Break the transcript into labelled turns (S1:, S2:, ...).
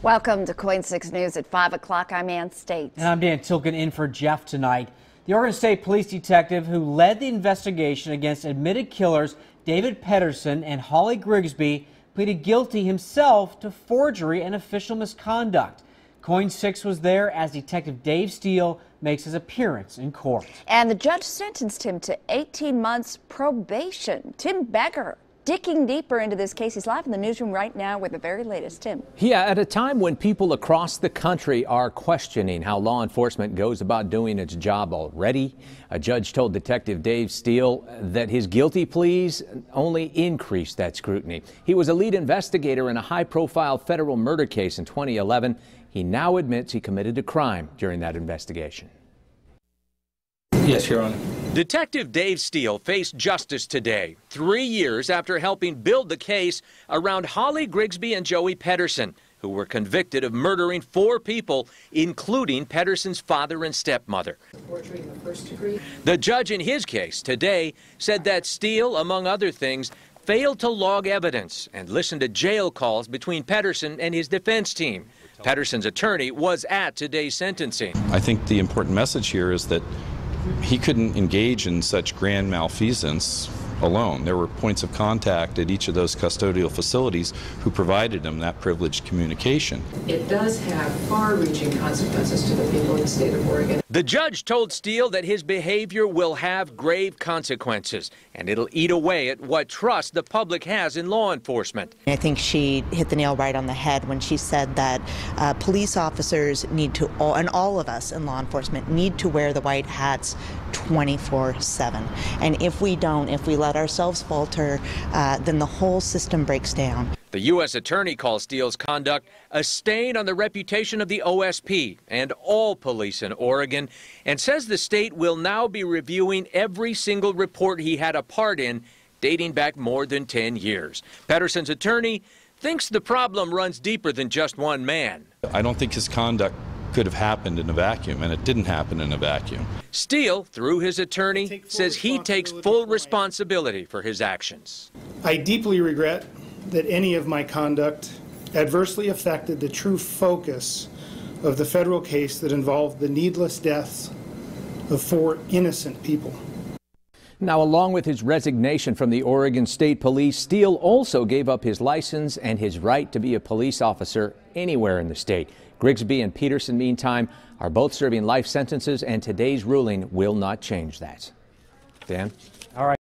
S1: Welcome to Coin 6 News at 5 o'clock. I'm Ann States.
S2: And I'm Dan Tilkin in for Jeff tonight. The Oregon State Police detective who led the investigation against admitted killers David Pedersen and Holly Grigsby pleaded guilty himself to forgery and official misconduct. Coin 6 was there as Detective Dave Steele makes his appearance in court.
S1: And the judge sentenced him to 18 months probation. Tim Becker digging deeper into this case. He's live in the newsroom right now with the very latest. Tim.
S3: Yeah, at a time when people across the country are questioning how law enforcement goes about doing its job already, a judge told Detective Dave Steele that his guilty pleas only increased that scrutiny. He was a lead investigator in a high-profile federal murder case in 2011. He now admits he committed a crime during that investigation.
S4: Yes, Your Honor.
S5: Detective Dave Steele faced justice today, 3 years after helping build the case around Holly Grigsby and Joey Pedersen, who were convicted of murdering 4 people, including Pedersen's father and stepmother.
S6: Forgery in the first degree.
S5: The judge in his case today said that Steele, among other things, failed to log evidence and listen to jail calls between Pedersen and his defense team. Pedersen's attorney was at today's sentencing.
S7: I think the important message here is that he couldn't engage in such grand malfeasance alone. There were points of contact at each of those custodial facilities who provided him that privileged communication.
S6: It does have far-reaching consequences to the people in the state of Oregon.
S5: The judge told Steele that his behavior will have grave consequences, and it'll eat away at what trust the public has in law enforcement.
S8: I think she hit the nail right on the head when she said that police officers need to, and all of us in law enforcement, need to wear the white hats 24/7. And if we don't, if we let ourselves falter, then the whole system breaks down.
S5: The U.S. Attorney calls Steele's conduct a stain on the reputation of the OSP and all police in Oregon, and says the state will now be reviewing every single report he had a part in, dating back more than 10 years. Pedersen's attorney thinks the problem runs deeper than just one man.
S7: I don't think his conduct could have happened in a vacuum, and it didn't happen in a vacuum.
S5: Steele, through his attorney, says he takes full responsibility for his actions.
S9: I deeply regret that any of my conduct adversely affected the true focus of the federal case that involved the needless deaths of 4 innocent people.
S3: Now, along with his resignation from the Oregon State Police, Steele also gave up his license and his right to be a police officer anywhere in the state. Grigsby and Pedersen, meantime, are both serving life sentences, and today's ruling will not change that. Dan?
S2: All right.